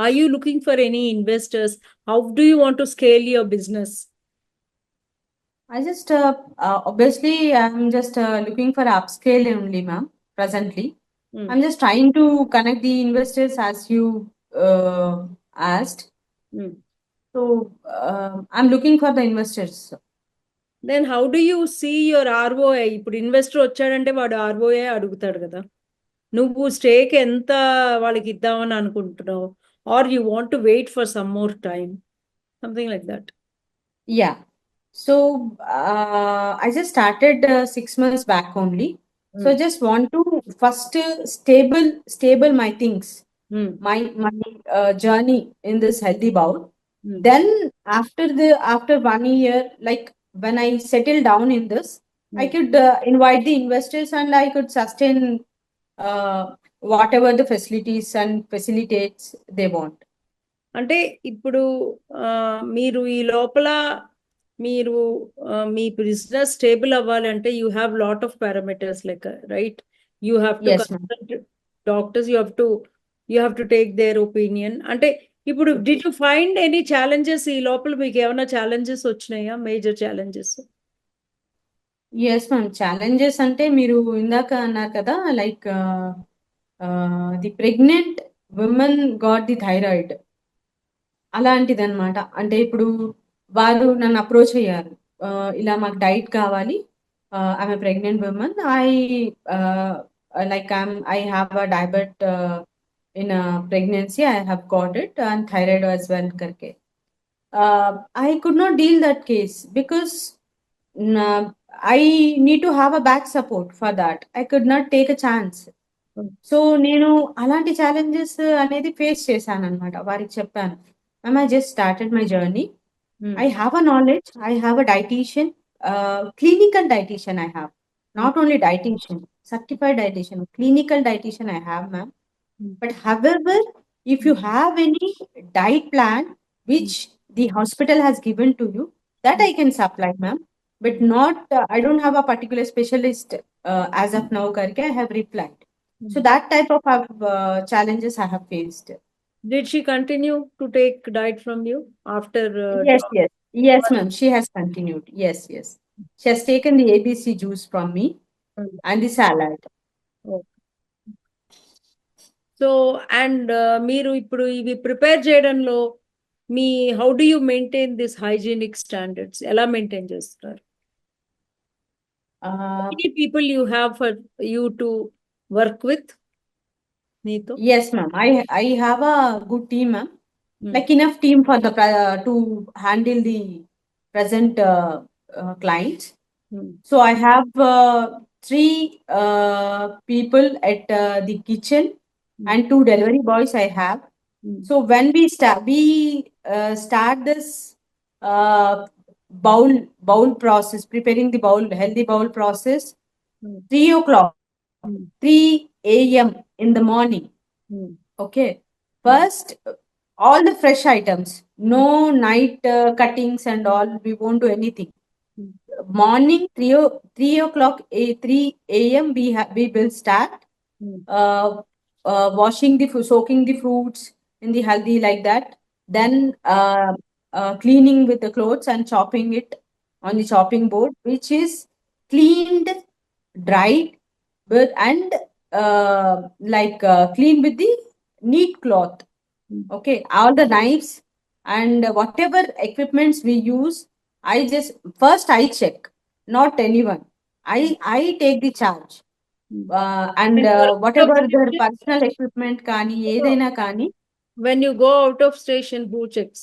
Are you looking for any investors? How do you want to scale your business? I just obviously I'm just looking for upscale only, ma'am. Presently, I'm just trying to connect the investors as you asked. So I'm looking for the investors. Then how do you see your ROI? ఇప్పుడు investor వచ్చాడంటే వాడు ROI అడుగుతాడు కదా. నువ్వు stake ఎంత వాళ్ళకి ఇద్దామని అనుకుంటున్నావు, or you want to wait for some more time, something like that. Yeah. So I just started 6 months back only. So I just want to first stable my things, my journey in this healthy bowl. Then after 1 year, like when I settle down in this, I could invite the investors and I could sustain whatever the facilities and facilitates they want. అంటే ఇప్పుడు మీరు ఈ లోపల మీరు మీ business stable అవ్వాలంటే you have lot of parameters like right, you have to Yes, ma'am. Consult doctors, you have to take their opinion. అంటే ఇప్పుడు did you find any challenges? ఈ లోపల మీకు ఏమైనా ఛాలెంజెస్ వచ్చినాయా, major challenges? Yes ma'am, challenges అంటే మీరు ఇందాక అన్నారు కదా, like the pregnant women got the thyroid అలాంటిది అనమాట. అంటే ఇప్పుడు వారు నన్ను అప్రోచ్ అయ్యారు, ఇలా మాకు డైట్ కావాలి, I'm pregnant women, I have a డయాబెట్ in pregnancy, I have got it and thyroid as well करके. I could not deal that case because I need to have a back support for that. I could not take a chance. So నేను అలాంటి challenges అనేది face చేశాను అనమాట. వారికి చెప్పాను, ma'am I just started my journey, I have a knowledge, I have a dietitian, clinical dietitian I have, not only dietitian, certified dietitian, clinical dietitian I have, ma'am. But however, if you have any diet plan which the hospital has given to you, that I can supply, ma'am. But not, I don't have a particular specialist as of now, karke I have replied. So that type of challenges I have faced. Did she continue to take diet from you after? Yes, ma'am. She has continued. Yes. She has taken the ABC juice from me and the salad. So and మీరు ఇప్పుడు ఇవి prepare చేయడంలో me how do you maintain this hygienic standards, ఎలా maintain చేస్తున్నారు? Many people you have for you to work with? Neetu? Yes, ma'am. I have a good team, ma'am. Like enough team for the to handle the present clients. So I have 3 people at the kitchen and 2 delivery boys I have. So when we start this bowl process, preparing the healthy bowl process, 3 o'clock, 3 a.m. in the morning. Okay. First, all the fresh items, no night cuttings and all, we won't do anything. Morning 3 o'clock, 3 a.m. we will start washing soaking the fruits in the haldi like that. Then cleaning with the clothes and chopping it on the chopping board, which is cleaned, dried, and clean with the neat cloth. Okay, all the knives and whatever equipments we use, I check, not anyone. I take the charge. And whatever their personal equipment kani edaina kani. When you go out of station, who checks?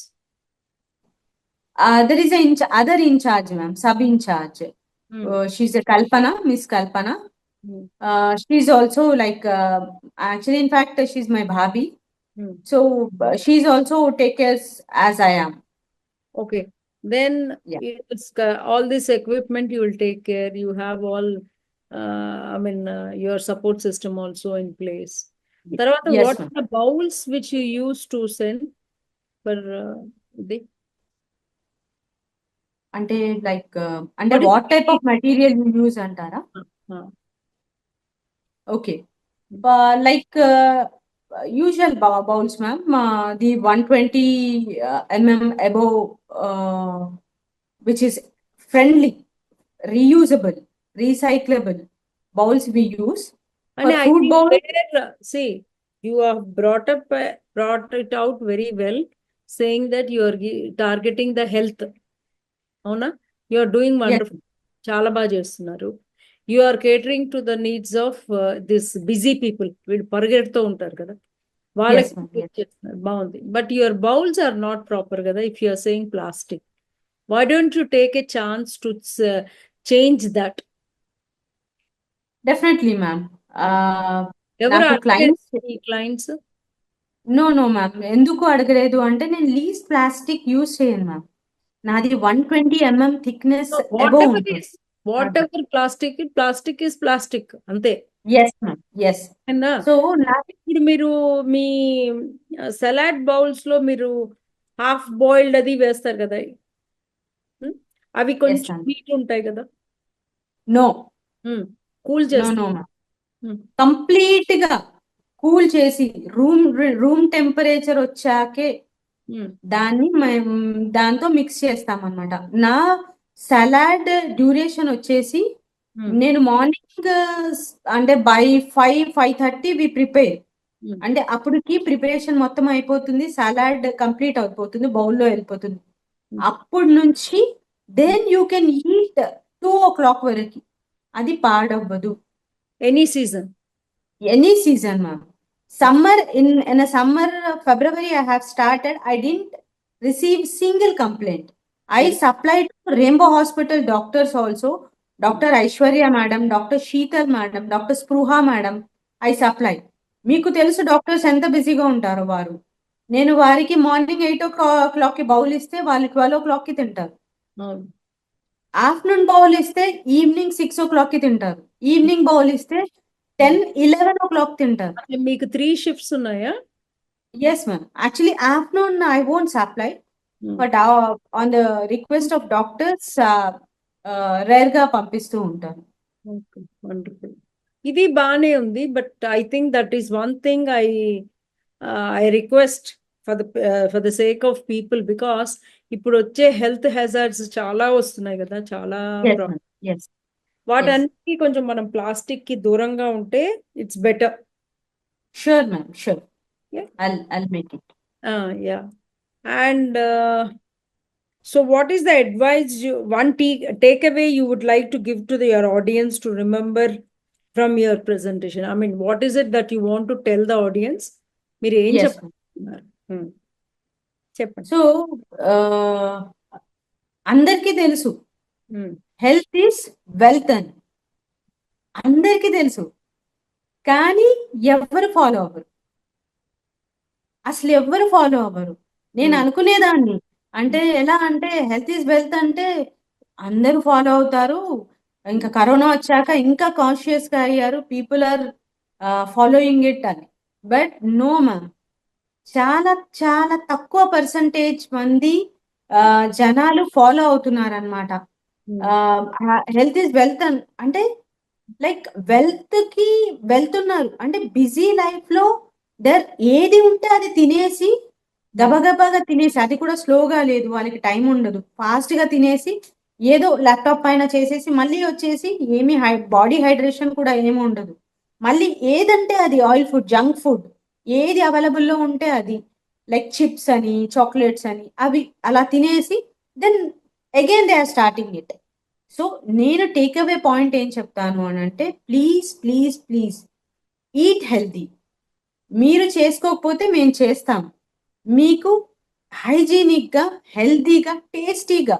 There is a other in charge, ma'am, sub in charge. She's a Kalpana, Miss Kalpana. She's also like actually, in fact, she's my bhabhi. So she's also take care as I am. Okay. Then it's all this equipment you will take care. You have all, your support system also in place. Tarvata, Yes, what ma'am. are the bowls which you use to send for the? Ante like what type of material you use antara? Okay. usual bowls, ma'am. The 120 mm above, which is friendly, reusable, recyclable bowls we use. And For I food think bowl, there, see, you have brought it out very well, saying that you are targeting the health. అవునా? You are doing yes, wonderful. చాలా బాగా చేస్తున్నారు. You are catering to the needs of this busy people. వీళ్ళు పరిగెడుతూ ఉంటారు కదా. వాళ్ళకి yes, ma'am, మీరు yes. చేస్తున్నారు. బాగుంది. But your bowls are not proper కదా. If you are saying plastic, why don't you take a chance to change that? Definitely, ma'am. ఎవరు నాకు అడగలేదు clients, ఈ క్లయింట్స్? no, no, ma'am. ఎందుకు అడగలేదు అంటే నేను లీస్ట్ ప్లాస్టిక్ యూజ్ చేయను, మ్యామ్. నాది 120 mm థిక్నెస్ అబోవ్ వాటెవర్ ఉంటుంది. Is whatever plastic is plastic అంతే. Yes ma'am, yes. అయినా సో నా ఇప్పుడు మీరు మీ సలాడ్ బౌల్స్ లో మీరు హాఫ్ బాయిల్డ్ అది వేస్తారు కదా. అవి ఎస్ కొంచెం మ్యామ్, హీట్ ఉంటాయి కదా. నో, కూల్ నో, నో చేస్తారు. మ్యామ్. కంప్లీట్ గా కూల్ చేసి రూమ్ రూమ్ టెంపరేచర్ వచ్చాకే దాన్ని మేము దాంతో మిక్స్ చేస్తాం అన్నమాట. నా సలాడ్ డ్యూరేషన్ వచ్చేసి నేను మార్నింగ్ అంటే బై 5:30 వి ప్రిపేర్, అంటే అప్పటికి ప్రిపరేషన్ మొత్తం అయిపోతుంది, సలాడ్ కంప్లీట్ అయిపోతుంది, బౌల్లో వెళ్ళిపోతుంది. అప్పటి నుంచి then you can eat 2 o'clock వరకు, అది పాడవ్వదు. Any season. Any season, ma'am. Summer, in a summer, February, I have started. I didn't receive single complaint. I supplied to Rainbow Hospital doctors also. Dr. Aishwarya madam, Dr. Sheetal madam, Dr. Spruha madam. I supplied. మీకు తెలుసు doctors ఎంత బిజీగా ఉంటారో వారు. నేను వారికి morning 8 o'clock కి bowl ఇస్తే వాళ్ళు 12 o'clock కి తింటారు. ఆఫ్టర్నూన్ బౌల్ ఇస్తే ఈవినింగ్ 6 o'clock కి తింటారు. ఈవినింగ్ బౌల్ ఇస్తే 10-11 o'clock తింటారు. మీకు 3 షిఫ్ట్స్ ఉన్నాయా? Yes, ma'am. Actually, afternoon I won't supply, but on the request of doctors, rare గా పంపిస్తూ ఉంటాను. Okay, wonderful. ఇది బాగానే ఉంది. But I think that is one thing I request for the sake of people, because ఇప్పుడు వచ్చే health hazards చాలా వస్తున్నాయి కదా, చాలా Yes, ma'am. Yes, yes. వాటన్నిటికీ కొంచెం మనం ప్లాస్టిక్ కి దూరంగా ఉంటే it's better. Sure, ma'am. Sure. Yeah. I'll make it. Yeah. And so what is the advice one takeaway you would like to give to your audience to remember from your presentation? I mean, what is it that you want to tell the audience? మీరు ఏం Yes, ma'am. చెప్తున్నారు? చెప్పండి. So అందరికీ తెలుసు health is wealth అని, అందరికీ తెలుసు, కానీ ఎవ్వరు ఫాలో అవ్వరు, అసలు ఎవ్వరు ఫాలో అవ్వరు. నేను అనుకునేదాన్ని, అంటే ఎలా అంటే హెల్త్ ఈజ్ వెల్త్ అంటే అందరూ ఫాలో అవుతారు, ఇంకా కరోనా వచ్చాక ఇంకా కాన్షియస్ గా అయ్యారు, పీపుల్ ఆర్ ఫాలోయింగ్ ఇట్ అని. బట్ నో మ్యామ్, చాలా చాలా తక్కువ పర్సంటేజ్ మంది జనాలు ఫాలో అవుతున్నారు అనమాట. హెల్త్ ఈజ్ వెల్త్ అంటే లైక్ వెల్త్ కి వెళ్తున్నారు, అంటే బిజీ లైఫ్ లో ఏది ఉంటే అది తినేసి గబగబాగా తినేసి, అది కూడా స్లోగా లేదు, వాళ్ళకి టైం ఉండదు, ఫాస్ట్ గా తినేసి ఏదో ల్యాప్టాప్ పైన చేసేసి మళ్ళీ వచ్చేసి ఏమి బాడీ హైడ్రేషన్ కూడా ఏమి ఉండదు. మళ్ళీ ఏదంటే అది ఆయిల్ ఫుడ్, జంక్ ఫుడ్, ఏది అవైలబుల్లో ఉంటే అది, లైక్ చిప్స్ అని, చాక్లెట్స్ అని, అవి అలా తినేసి then again they are starting it. So నేను టేక్ అవే పాయింట్ ఏం చెప్తాను అని అంటే, please please please eat healthy. మీరు చేసుకోకపోతే మేము చేస్తాం, మీకు హైజీనిక్గా, హెల్తీగా, టేస్టీగా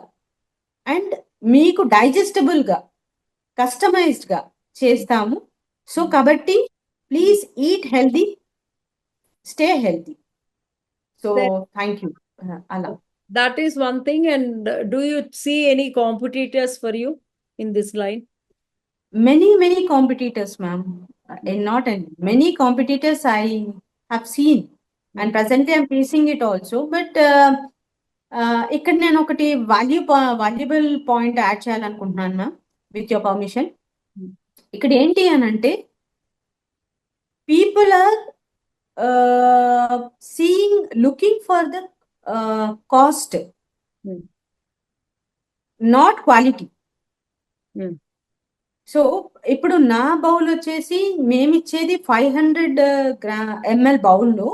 అండ్ మీకు డైజెస్టబుల్గా, కస్టమైజ్డ్గా చేస్తాము. సో కాబట్టి please eat healthy, stay healthy. So thank you. అలా That is one thing. And do you see any competitors for you in this line? Many competitors, ma'am. Not any. Many competitors I have seen, and presently I'm facing it also. But ఇక్కడ నేను ఒకటి valuable point add చేయాలనుకుంటున్నాను ma'am, with your permission. ఇక్కడ ఏంటి అని అంటే, people are looking for the cost, Hmm. not quality. Hmm. So ఇప్పుడు నా బౌల్ వచ్చేసి మేమిచ్చేది 500 ml బౌల్లో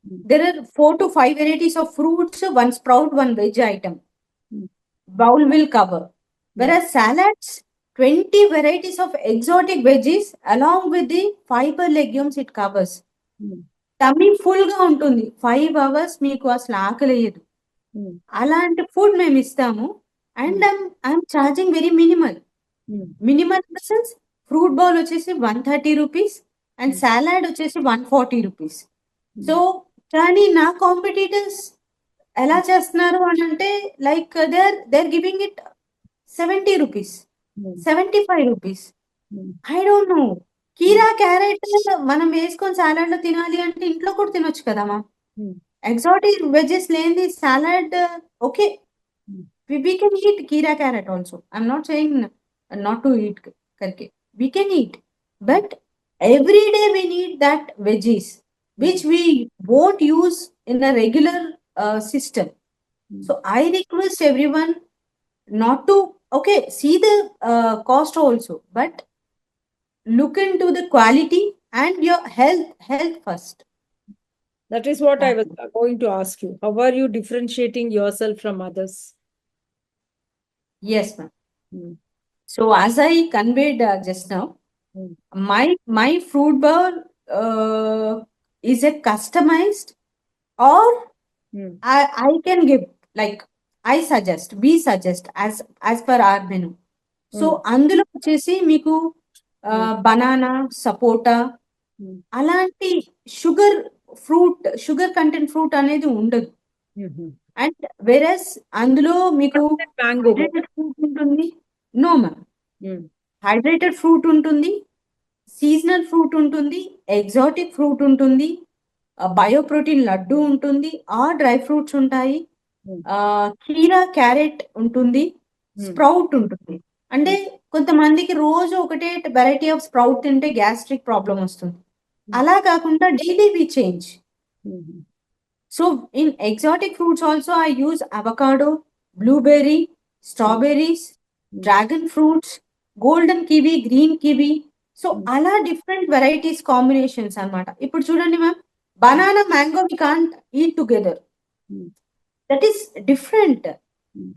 Hmm. there are 4 to 5 varieties of fruits, one sprout, one veg item. Hmm. Bowl will cover. Whereas salads, 20 varieties of exotic veggies along with the fiber legumes it covers. Hmm. Tummy full గా ఉంటుంది 5 hours మీకు అసలు ఆకలేదు. Hmm. అలాంటి food మేము ఇస్తాము. And I'm charging very minimal. Hmm. Minimal in the sense fruit bowl వచ్చేసి 130 rupees and salad వచ్చేసి 140 rupees. So కానీ నా కాంపిటీటర్స్ ఎలా చేస్తున్నారు అని అంటే like they are giving it 70 rupees, 75 rupees. I don't know. కీరా క్యారెట్ మనం వేసుకొని సాలాడ్ లో తినాలి అంటే ఇంట్లో కూడా తినొచ్చు కదమ్మా. ఎగ్జాటిక్ వెజెస్ లేని salad okay, we can eat kira carrot also. I'm not saying not to eat karke. We can eat, but every day we need that veggies which we won't use in a regular system. So I request everyone not to see the cost also, but look into the quality and your health first. That is what I was going to ask you. How are you differentiating yourself from others? Yes, ma'am. So as I conveyed just now, my fruit bowl is a customized, or I can give, like I suggest, we suggest as per our menu. So అందులో వచ్చేసి మీకు banana, సపోటా అలాంటి sugar content fruit అనేది ఉండదు. And వెరస్ అందులో మీకు hydrated fruit ఉంటుంది. No ma'am, hydrated fruit ఉంటుంది, సీజనల్ ఫ్రూట్ ఉంటుంది, ఎగ్జాటిక్ ఫ్రూట్ ఉంటుంది, బయోప్రోటీన్ లడ్డు ఉంటుంది, డ్రై ఫ్రూట్స్ ఉంటాయి, కీరా క్యారెట్ ఉంటుంది, స్ప్రౌట్ ఉంటుంది. అంటే కొంతమందికి రోజు ఒకటే వెరైటీ ఆఫ్ స్ప్రౌట్ తింటే గ్యాస్ట్రిక్ ప్రాబ్లం వస్తుంది. అలా కాకుండా daily we change. So in exotic fruits also I use avocado, blueberry, strawberries, dragon fruits, golden kiwi, green kiwi. So ala different varieties combinations anamata. Ippudu chudandi ma'am, banana mango we can't eat together. That is different.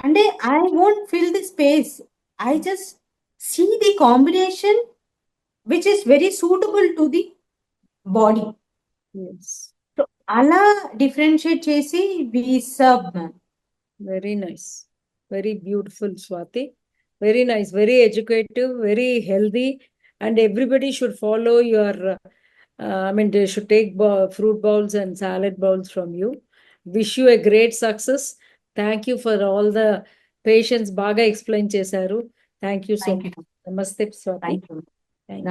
And I won't fill the space. I just see the combination which is very suitable to the body. Yes. So ala differentiate chesi we serve, ma'am. Very nice. Very beautiful, Swati. Very nice. Very educative. Very healthy. And everybody should follow your, they should take fruit bowls and salad bowls from you. Wish you a great success. Thank you for all the patience. Baga explain chesaru. Thank you so much. Namaste, Swati. Thank you.